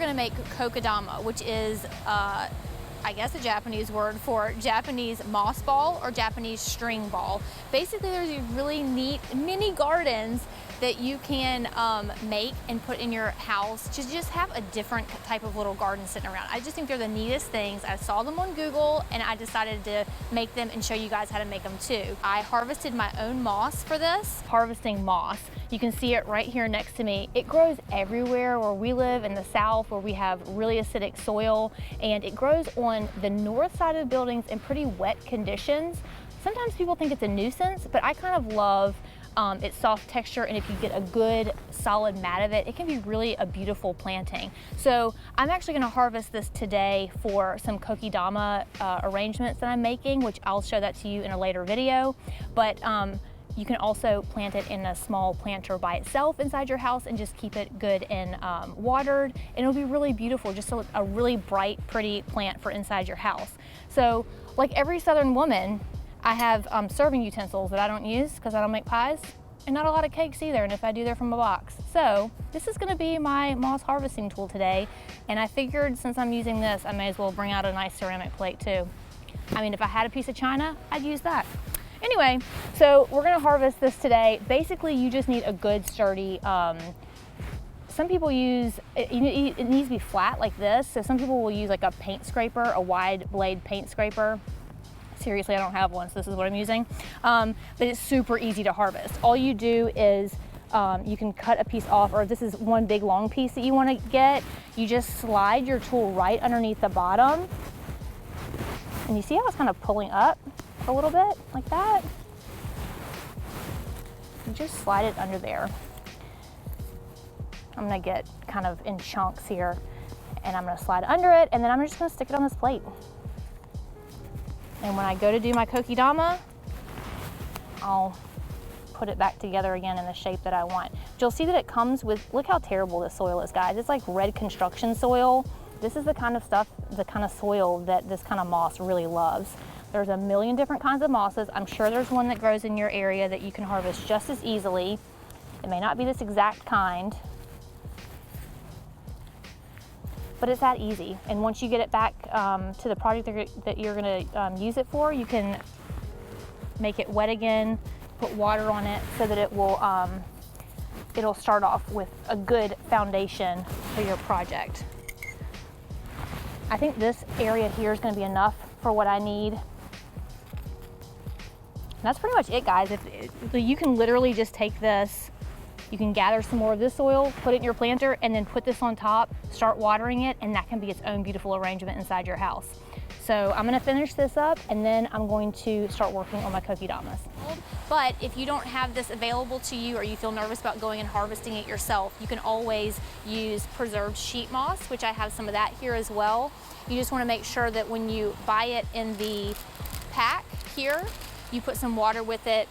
gonna make Kokedama, which is, I guess, a Japanese word for Japanese moss ball or Japanese string ball. Basically, there's these really neat mini gardens that you can make and put in your house to just have a different type of little garden sitting around. I just think they're the neatest things. I saw them on Google and I decided to make them and show you guys how to make them too. I harvested my own moss for this. Harvesting moss. You can see it right here next to me. It grows everywhere where we live in the South, where we have really acidic soil, and it grows on the north side of buildings in pretty wet conditions. Sometimes people think it's a nuisance, but I kind of love its soft texture, and if you get a good solid mat of it, it can be really a beautiful planting. So I'm actually gonna harvest this today for some Kokedama arrangements that I'm making, which I'll show that to you in a later video. But you can also plant it in a small planter by itself inside your house and just keep it good and watered, and it'll be really beautiful, just a really bright, pretty plant for inside your house. So like every Southern woman, I have serving utensils that I don't use because I don't make pies, and not a lot of cakes either, and if I do, they're from a box. So this is gonna be my moss harvesting tool today, and I figured since I'm using this, I may as well bring out a nice ceramic plate too. I mean, if I had a piece of china, I'd use that. Anyway, so we're gonna harvest this today. Basically, you just need a good sturdy, some people use, it needs to be flat like this, so some people will use like a paint scraper, a wide blade paint scraper. Seriously, I don't have one, so this is what I'm using. But it's super easy to harvest. All you do is you can cut a piece off, or if this is one big long piece that you want to get, you just slide your tool right underneath the bottom. And you see how it's kind of pulling up a little bit like that? You just slide it under there. I'm gonna get kind of in chunks here, and I'm gonna slide under it, and then I'm just gonna stick it on this plate. And when I go to do my Kokedama, I'll put it back together again in the shape that I want. But you'll see that it comes with, look how terrible this soil is, guys. It's like red construction soil. This is the kind of stuff, the kind of soil that this kind of moss really loves. There's a million different kinds of mosses. I'm sure there's one that grows in your area that you can harvest just as easily. It may not be this exact kind, but it's that easy. And once you get it back to the project that you're gonna use it for, you can make it wet again, put water on it so that it will, it'll start off with a good foundation for your project. I think this area here is gonna be enough for what I need. And that's pretty much it, guys. You can literally just take this, you can gather some more of this soil, put it in your planter, and then put this on top, start watering it, and that can be its own beautiful arrangement inside your house. So I'm gonna finish this up, and then I'm going to start working on my Kokedamas. But if you don't have this available to you, or you feel nervous about going and harvesting it yourself, you can always use preserved sheet moss, which I have some of that here as well. You just wanna make sure that when you buy it in the pack here, you put some water with it,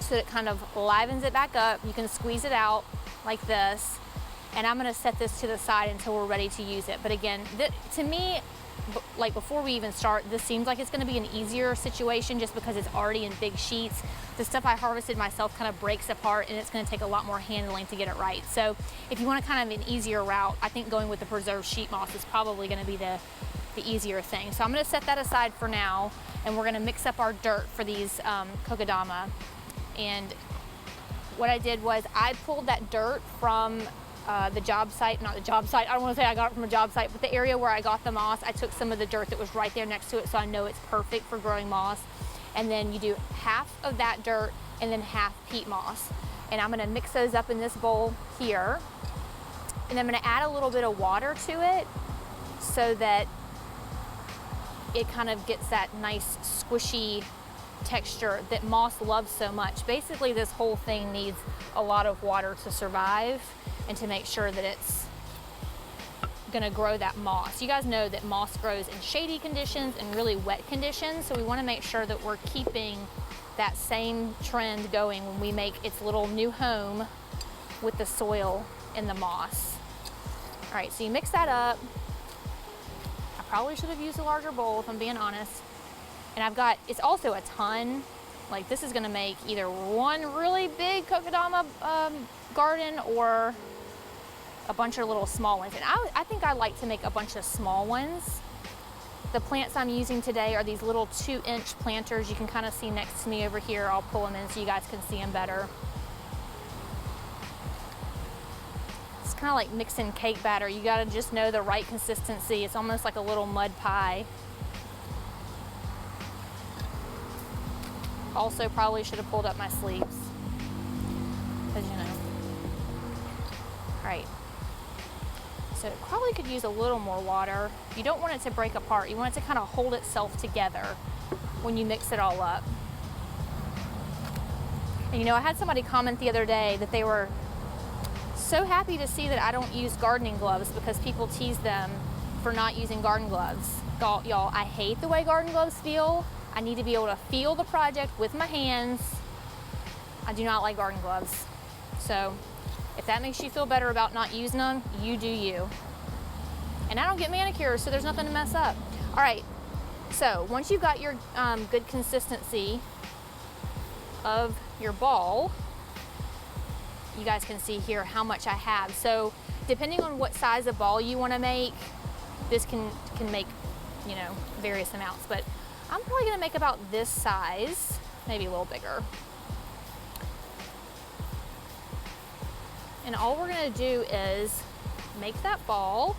so that it kind of livens it back up. You can squeeze it out like this, and I'm gonna set this to the side until we're ready to use it. But again, to me, like before we even start, this seems like it's gonna be an easier situation just because it's already in big sheets. The stuff I harvested myself kind of breaks apart, and it's gonna take a lot more handling to get it right. So if you want kind of an easier route, I think going with the preserved sheet moss is probably gonna be the easier thing. So I'm gonna set that aside for now, and we're gonna mix up our dirt for these Kokedama. And what I did was I pulled that dirt from the job site, not the job site, I don't want to say I got it from a job site, but the area where I got the moss, I took some of the dirt that was right there next to it, so I know it's perfect for growing moss. And then you do half of that dirt and then half peat moss. And I'm gonna mix those up in this bowl here. And I'm gonna add a little bit of water to it so that it kind of gets that nice squishy texture that moss loves so much. Basically, this whole thing needs a lot of water to survive and to make sure that it's gonna grow that moss. You guys know that moss grows in shady conditions and really wet conditions, so we wanna make sure that we're keeping that same trend going when we make its little new home with the soil and the moss. All right, so you mix that up. I probably should have used a larger bowl if I'm being honest. And I've got, it's also a ton, like this is gonna make either one really big Kokedama garden or a bunch of little small ones. And I think I like to make a bunch of small ones. The plants I'm using today are these little 2-inch planters. You can kind of see next to me over here. I'll pull them in so you guys can see them better. It's kind of like mixing cake batter. You got to just know the right consistency. It's almost like a little mud pie. Also, probably should have pulled up my sleeves, because you know. All right. So it probably could use a little more water. You don't want it to break apart. You want it to kind of hold itself together when you mix it all up. And you know, I had somebody comment the other day that they were so happy to see that I don't use gardening gloves because people tease them for not using garden gloves. Y'all, I hate the way garden gloves feel. I need to be able to feel the project with my hands. I do not like garden gloves. So if that makes you feel better about not using them, you do you. And I don't get manicures, so there's nothing to mess up. All right, so once you've got your good consistency of your ball, you guys can see here how much I have. So depending on what size of ball you want to make, this can make, you know, various amounts. But I'm probably going to make about this size, maybe a little bigger. And all we're going to do is make that ball.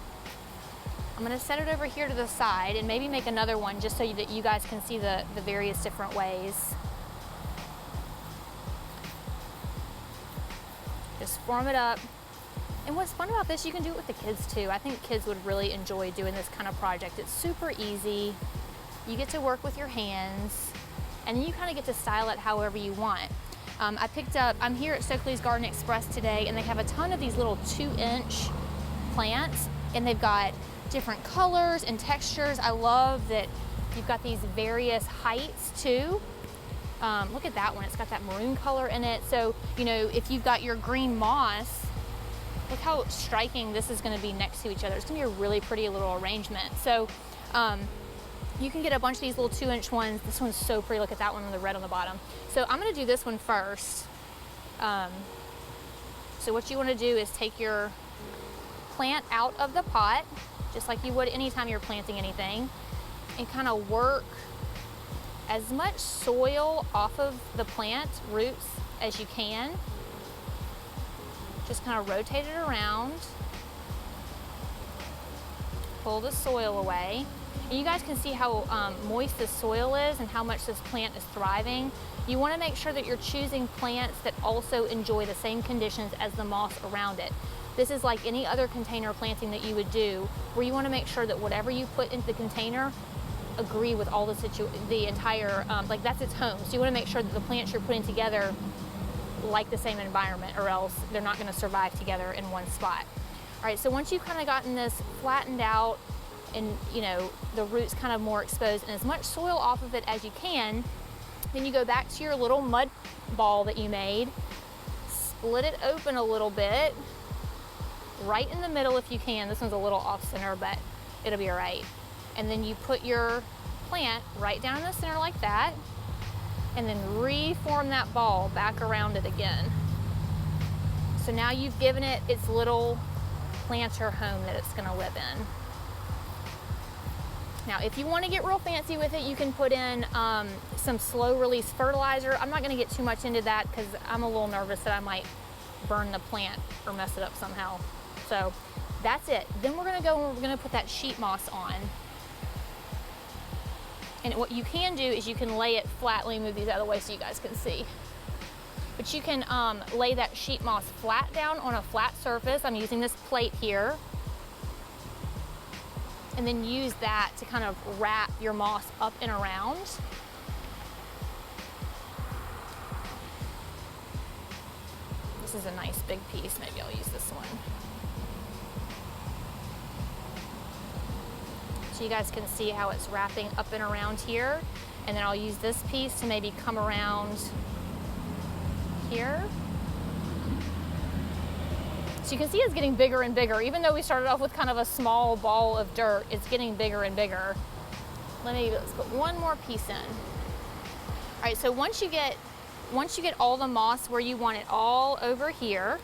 I'm going to set it over here to the side and maybe make another one just so that you guys can see the various different ways. Just form it up. And what's fun about this, you can do it with the kids too. I think kids would really enjoy doing this kind of project. It's super easy. You get to work with your hands, and then you kind of get to style it however you want. I'm here at Stokely's Garden Express today, and they have a ton of these little 2-inch plants, and they've got different colors and textures. I love that you've got these various heights too. Look at that one, it's got that maroon color in it. So, you know, if you've got your green moss, look how striking this is gonna be next to each other. It's gonna be a really pretty little arrangement. So, you can get a bunch of these little 2-inch ones. This one's so pretty. Look at that one with the red on the bottom. So I'm gonna do this one first. So what you wanna do is take your plant out of the pot, just like you would anytime you're planting anything, and kind of work as much soil off of the plant roots as you can. Just kind of rotate it around. Pull the soil away. And you guys can see how moist this soil is and how much this plant is thriving. You want to make sure that you're choosing plants that also enjoy the same conditions as the moss around it. This is like any other container planting that you would do, where you want to make sure that whatever you put into the container agree with all the entire, like that's its home. So you want to make sure that the plants you're putting together like the same environment, or else they're not going to survive together in one spot. All right, so once you've kind of gotten this flattened out, and you know the roots kind of more exposed and as much soil off of it as you can, then you go back to your little mud ball that you made, split it open a little bit, right in the middle if you can. This one's a little off center, but it'll be all right. And then you put your plant right down in the center like that, and then reform that ball back around it again. So now you've given it its little planter home that it's gonna live in. Now, if you want to get real fancy with it, you can put in some slow release fertilizer. I'm not going to get too much into that because I'm a little nervous that I might burn the plant or mess it up somehow. So that's it. Then we're going to go and we're going to put that sheet moss on. And what you can do is you can lay it flat. Let me move these out of the way so you guys can see. But you can lay that sheet moss flat down on a flat surface. I'm using this plate here. And then use that to kind of wrap your moss up and around. This is a nice big piece. Maybe I'll use this one. So you guys can see how it's wrapping up and around here. And then I'll use this piece to maybe come around here. So you can see it's getting bigger and bigger. Even though we started off with kind of a small ball of dirt, it's getting bigger and bigger. Let's put one more piece in. All right, so once you get all the moss where you want it all over here,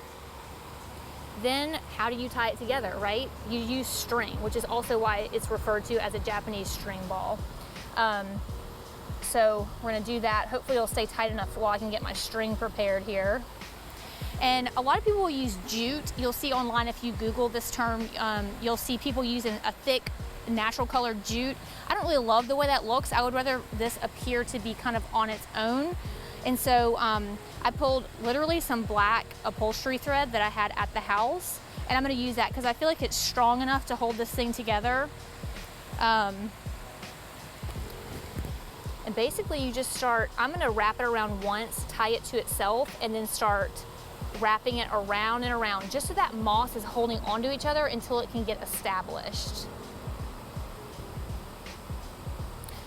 then how do you tie it together, right? You use string, which is also why it's referred to as a Japanese string ball. So we're gonna do that. Hopefully it'll stay tight enough while I can get my string prepared here. And a lot of people will use jute. You'll see online, if you Google this term, you'll see people using a thick, natural colored jute. I don't really love the way that looks. I would rather this appear to be kind of on its own. And so I pulled literally some black upholstery thread that I had at the house, and I'm gonna use that because I feel like it's strong enough to hold this thing together. And basically you just start, I'm gonna wrap it around once, tie it to itself, and then start wrapping it around and around, just so that moss is holding onto each other until it can get established.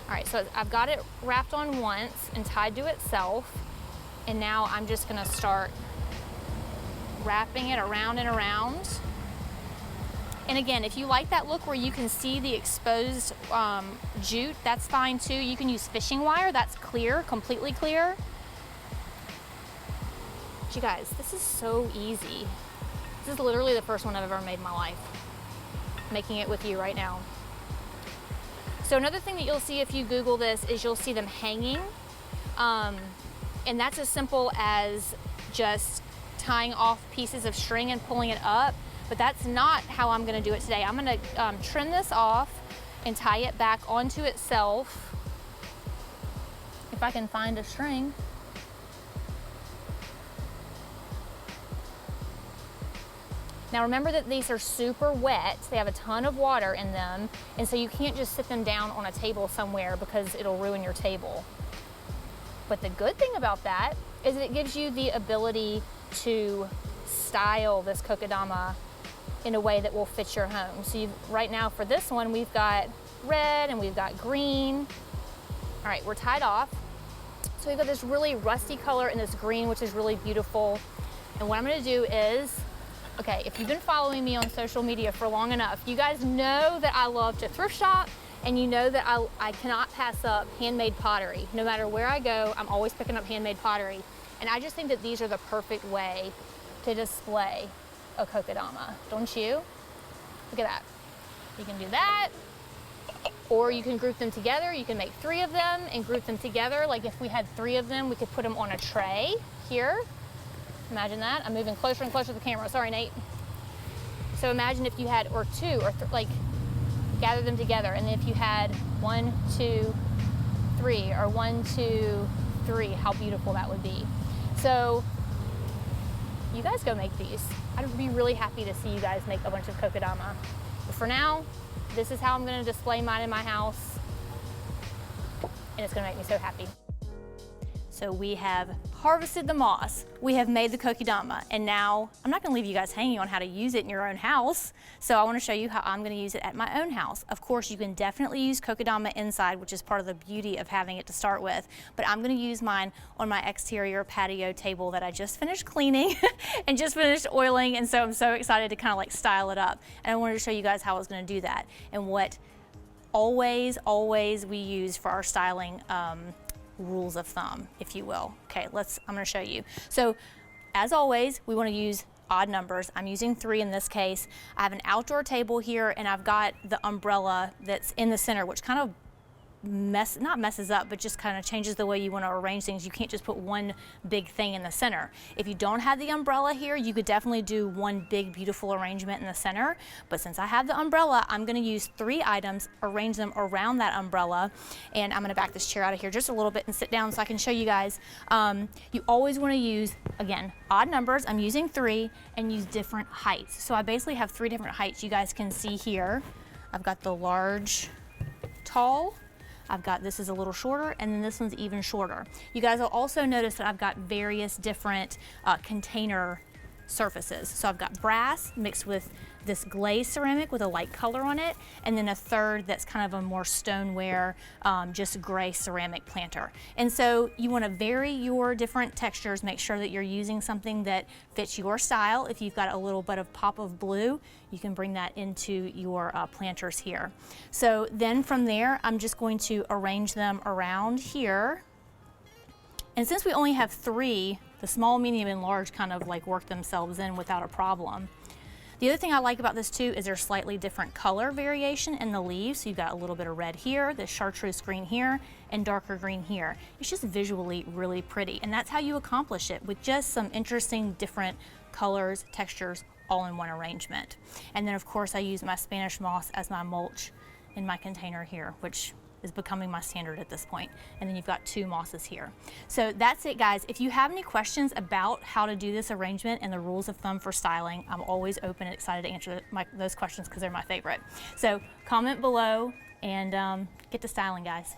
All right, so I've got it wrapped on once and tied to itself, and now I'm just gonna start wrapping it around and around. And again, if you like that look where you can see the exposed jute, that's fine too. You can use fishing wire, that's clear, completely clear. But you guys, this is so easy. This is literally the first one I've ever made in my life, making it with you right now. So another thing that you'll see if you Google this is you'll see them hanging. And that's as simple as just tying off pieces of string and pulling it up. But that's not how I'm gonna do it today. I'm gonna trim this off and tie it back onto itself. If I can find a string. Now remember that these are super wet. They have a ton of water in them, and so you can't just sit them down on a table somewhere because it'll ruin your table. But the good thing about that is it gives you the ability to style this kokedama in a way that will fit your home. So right now for this one, we've got red and we've got green. All right, we're tied off. So we've got this really rusty color and this green, which is really beautiful. And what I'm gonna do is, okay, if you've been following me on social media for long enough, you guys know that I love to thrift shop, and you know that I cannot pass up handmade pottery. No matter where I go, I'm always picking up handmade pottery. And I just think that these are the perfect way to display a kokedama, don't you? Look at that. You can do that, or you can group them together. You can make 3 of them and group them together. Like if we had 3 of them, we could put them on a tray here. Imagine that. I'm moving closer and closer to the camera. Sorry, Nate. So imagine if you had, or 2, or like gather them together. And if you had 1, 2, 3, or 1, 2, 3, how beautiful that would be. So you guys go make these. I'd be really happy to see you guys make a bunch of kokedama. But for now, this is how I'm gonna display mine in my house. And it's gonna make me so happy. So we have harvested the moss, we have made the kokedama, and now I'm not gonna leave you guys hanging on how to use it in your own house. So I wanna show you how I'm gonna use it at my own house. Of course, you can definitely use kokedama inside, which is part of the beauty of having it to start with, but I'm gonna use mine on my exterior patio table that I just finished cleaning and just finished oiling, and so I'm so excited to kind of like style it up. And I wanted to show you guys how I was gonna do that and what always we use for our styling rules of thumb, if you will. Okay, I'm gonna show you. So as always, we wanna use odd numbers. I'm using 3 in this case. I have an outdoor table here, and I've got the umbrella that's in the center, which kind of not messes up, but just kind of changes the way you want to arrange things. You can't just put one big thing in the center. If you don't have the umbrella here, you could definitely do one big beautiful arrangement in the center. But since I have the umbrella, I'm going to use 3 items, arrange them around that umbrella, and I'm going to back this chair out of here just a little bit and sit down so I can show you guys. You always want to use, again, odd numbers. I'm using 3, and use different heights. So I basically have 3 different heights you guys can see here. I've got the large, tall, I've got, this is a little shorter, and then this one's even shorter. You guys will also notice that I've got various different container surfaces. So I've got brass mixed with this glazed ceramic with a light color on it, and then a third that's kind of a more stoneware, just gray ceramic planter. And so you want to vary your different textures, make sure that you're using something that fits your style. If you've got a little bit of pop of blue, you can bring that into your planters here. So then from there, I'm just going to arrange them around here. And since we only have 3, the small, medium, and large kind of like work themselves in without a problem. The other thing I like about this too is there's slightly different color variation in the leaves. So you've got a little bit of red here, the chartreuse green here, and darker green here. It's just visually really pretty. And that's how you accomplish it, with just some interesting different colors, textures, all in one arrangement. And then of course I use my Spanish moss as my mulch in my container here, which is becoming my standard at this point. And then you've got 2 mosses here. So that's it, guys. If you have any questions about how to do this arrangement and the rules of thumb for styling, I'm always open and excited to answer those questions because they're my favorite. So comment below and get to styling, guys.